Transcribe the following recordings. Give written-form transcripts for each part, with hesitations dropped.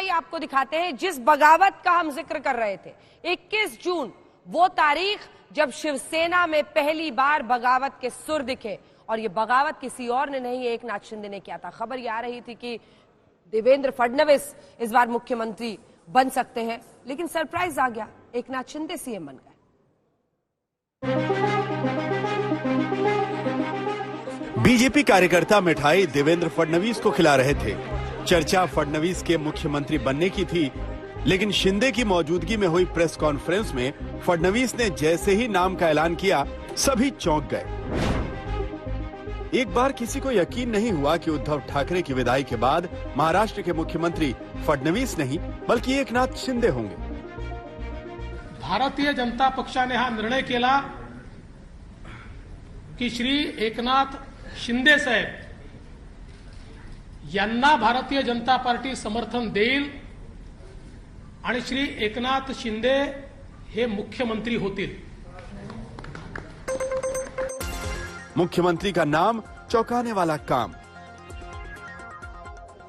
सच्चाई आपको दिखाते हैं। जिस बगावत का हम जिक्र कर रहे थे, 21 जून वो तारीख जब शिवसेना में पहली बार बगावत के सुर दिखे, और ये बगावत किसी और ने नहीं, एक नाथ शिंदे ने किया था। खबर ये आ रही थी कि देवेंद्र फडणवीस इस बार मुख्यमंत्री बन सकते हैं, लेकिन सरप्राइज आ गया, एक नाथ शिंदे सीएम बन गए। बीजेपी कार्यकर्ता मिठाई देवेंद्र फडणवीस को खिला रहे थे। चर्चा फडणवीस के मुख्यमंत्री बनने की थी, लेकिन शिंदे की मौजूदगी में हुई प्रेस कॉन्फ्रेंस में फडणवीस ने जैसे ही नाम का ऐलान किया, सभी चौंक गए। एक बार किसी को यकीन नहीं हुआ कि उद्धव ठाकरे की विदाई के बाद महाराष्ट्र के मुख्यमंत्री फडणवीस नहीं बल्कि एकनाथ शिंदे होंगे। भारतीय जनता पक्षाने हा निर्णय केला की श्री एकनाथ शिंदे साहेब यांना भारतीय जनता पार्टी समर्थन देईल आणि श्री एकनाथ शिंदे हे मुख्यमंत्री होतील। मुख्यमंत्री का नाम चौंकाने वाला काम।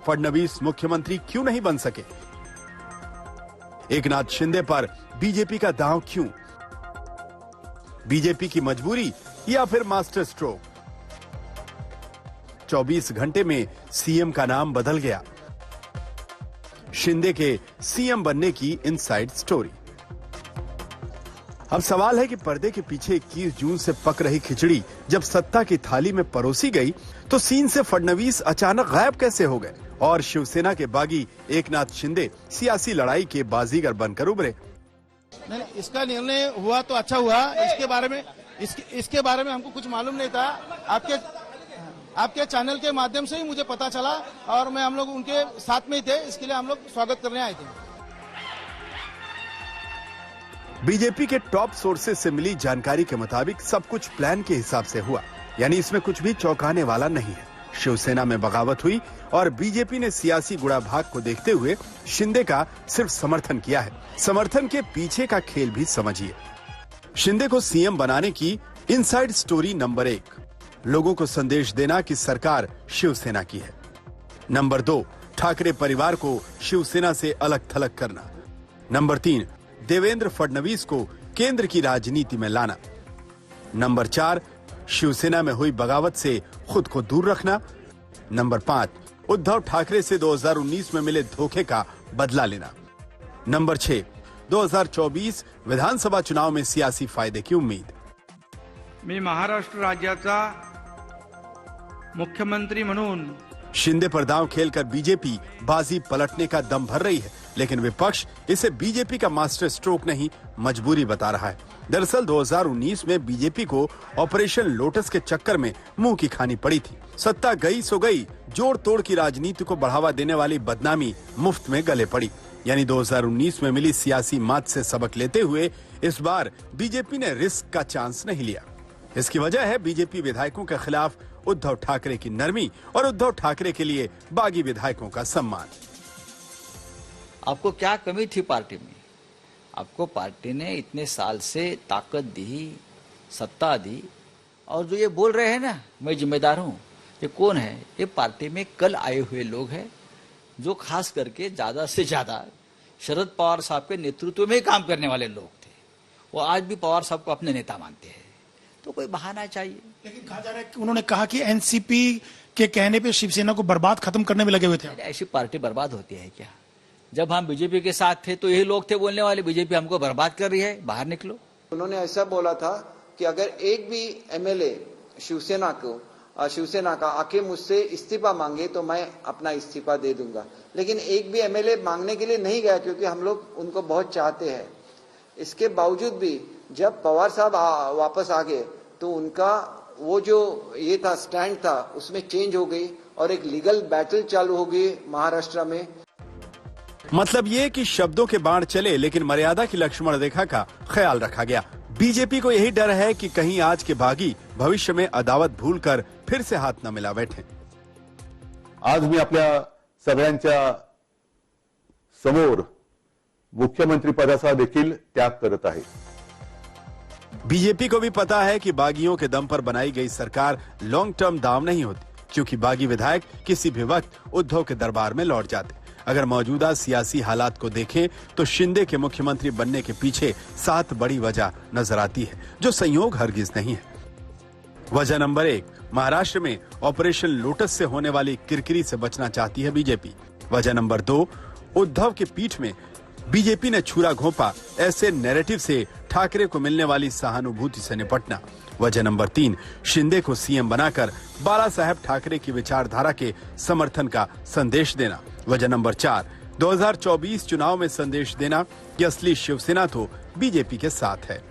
फडणवीस मुख्यमंत्री क्यों नहीं बन सके? एकनाथ शिंदे पर बीजेपी का दांव क्यों? बीजेपी की मजबूरी या फिर मास्टर स्ट्रोक? 24 घंटे में सीएम का नाम बदल गया। शिंदे के सीएम बनने की इनसाइड स्टोरी। अब सवाल है कि पर्दे के पीछे 21 जून से पक रही खिचड़ी जब सत्ता की थाली में परोसी गई, तो सीन से फडणवीस अचानक गायब कैसे हो गए और शिवसेना के बागी एकनाथ शिंदे सियासी लड़ाई के बाजीगर बनकर उभरे। नहीं, इसका निर्णय हुआ तो अच्छा हुआ। इसके बारे में हमको कुछ मालूम नहीं था। आपके चैनल के माध्यम से ही मुझे पता चला और हम लोग उनके साथ में ही थे, इसके लिए हम लोग स्वागत करने आए थे। बीजेपी के टॉप सोर्सेज से मिली जानकारी के मुताबिक सब कुछ प्लान के हिसाब से हुआ, यानी इसमें कुछ भी चौंकाने वाला नहीं है। शिवसेना में बगावत हुई और बीजेपी ने सियासी गुड़ा भाग को देखते हुए शिंदे का सिर्फ समर्थन किया है। समर्थन के पीछे का खेल भी समझिए। शिंदे को सीएम बनाने की इनसाइड स्टोरी नंबर 1, लोगों को संदेश देना कि सरकार शिवसेना की है। नंबर 2, ठाकरे परिवार को शिवसेना से अलग थलग करना। नंबर 3, देवेंद्र फडणवीस को केंद्र की राजनीति में लाना। नंबर 4, शिवसेना में हुई बगावत से खुद को दूर रखना। नंबर 5, उद्धव ठाकरे से 2019 में मिले धोखे का बदला लेना। नंबर 6, 2024 विधानसभा चुनाव में सियासी फायदे की उम्मीद। मी महाराष्ट्र राज्याचा मुख्यमंत्री म्हणून शिंदे पर दांव खेलकर बीजेपी बाजी पलटने का दम भर रही है, लेकिन विपक्ष इसे बीजेपी का मास्टर स्ट्रोक नहीं, मजबूरी बता रहा है। दरअसल 2019 में बीजेपी को ऑपरेशन लोटस के चक्कर में मुंह की खानी पड़ी थी। सत्ता गई सो गई, जोड़ तोड़ की राजनीति को बढ़ावा देने वाली बदनामी मुफ्त में गले पड़ी। यानी 2019 में मिली सियासी मात से सबक लेते हुए इस बार बीजेपी ने रिस्क का चांस नहीं लिया। इसकी वजह है बीजेपी विधायकों के खिलाफ उद्धव ठाकरे की नरमी और उद्धव ठाकरे के लिए बागी विधायकों का सम्मान। आपको क्या कमी थी पार्टी में? आपको पार्टी ने इतने साल से ताकत दी, सत्ता दी, और जो ये बोल रहे हैं ना मैं जिम्मेदार हूं, ये कौन है? ये पार्टी में कल आए हुए लोग हैं जो खास करके ज्यादा से ज्यादा शरद पवार साहब के नेतृत्व में काम करने वाले लोग थे। वो आज भी पवार साहब को अपने नेता मानते हैं, तो कोई बहाना चाहिए। लेकिन कहा जा रहा है कि उन्होंने कहा कि एनसीपी के कहने पे शिवसेना को बर्बाद खत्म करने में लगे हुए थे। ऐसी पार्टी बर्बाद होती है क्या? जब हम बीजेपी के साथ थे तो यही लोग थे बोलने वाले, बीजेपी हमको बर्बाद कर रही है, बाहर निकलो। उन्होंने ऐसा बोला था कि अगर एक भी एमएलए शिवसेना का आके मुझसे इस्तीफा मांगे तो मैं अपना इस्तीफा दे दूंगा, लेकिन एक भी एमएलए मांगने के लिए नहीं गया, क्योंकि हम लोग उनको बहुत चाहते हैं। इसके बावजूद भी जब पवार साहब वापस आ गए तो उनका वो जो ये था स्टैंड था उसमें चेंज हो गई और एक लीगल बैटल चालू हो गई महाराष्ट्र में। मतलब ये कि शब्दों के बाण चले, लेकिन मर्यादा की लक्ष्मण रेखा का ख्याल रखा गया। बीजेपी को यही डर है कि कहीं आज के बागी भविष्य में अदावत भूलकर फिर से हाथ न मिला बैठे। आज मी आपल्या सगळ्यांच्या समोर मुख्यमंत्री पदाचा देखील त्याग करत आहे। बीजेपी को भी पता है कि बागियों के दम पर बनाई गई सरकार लॉन्ग टर्म दाव नहीं होती। क्योंकि बागी विधायक किसी भी वक्त उद्धव के दरबार में लौट जाते। अगर मौजूदा सियासी हालात को देखें तो शिंदे के मुख्यमंत्री बनने के पीछे 7 बड़ी वजह नजर आती है, जो संयोग हरगिज नहीं है। वजह नंबर 1, महाराष्ट्र में ऑपरेशन लोटस से होने वाली किरकिरी से बचना चाहती है बीजेपी। वजह नंबर 2, उद्धव के पीठ में बीजेपी ने छुरा घोंपा, ऐसे नैरेटिव से ठाकरे को मिलने वाली सहानुभूति से निपटना। वजह नंबर 3, शिंदे को सीएम बनाकर बाला साहेब ठाकरे की विचारधारा के समर्थन का संदेश देना। वजह नंबर 4, 2024 चुनाव में संदेश देना कि असली शिवसेना तो बीजेपी के साथ है।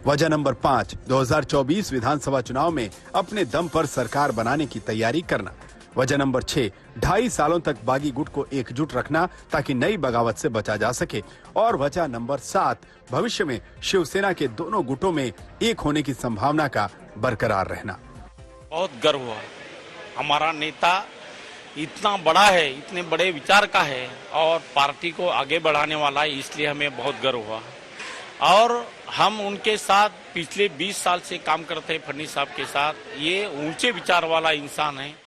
वजह नंबर 5, 2024 विधानसभा चुनाव में अपने दम पर सरकार बनाने की तैयारी करना। वजह नंबर 6, 2.5 सालों तक बागी गुट को एकजुट रखना ताकि नई बगावत से बचा जा सके। और वजह नंबर 7, भविष्य में शिवसेना के दोनों गुटों में एक होने की संभावना का बरकरार रहना। बहुत गर्व हुआ, हमारा नेता इतना बड़ा है, इतने बड़े विचार का है और पार्टी को आगे बढ़ाने वाला है, इसलिए हमें बहुत गर्व हुआ। और हम उनके साथ पिछले 20 साल से काम करते हैं, फडणवीस साहब के साथ। ये ऊंचे विचार वाला इंसान है।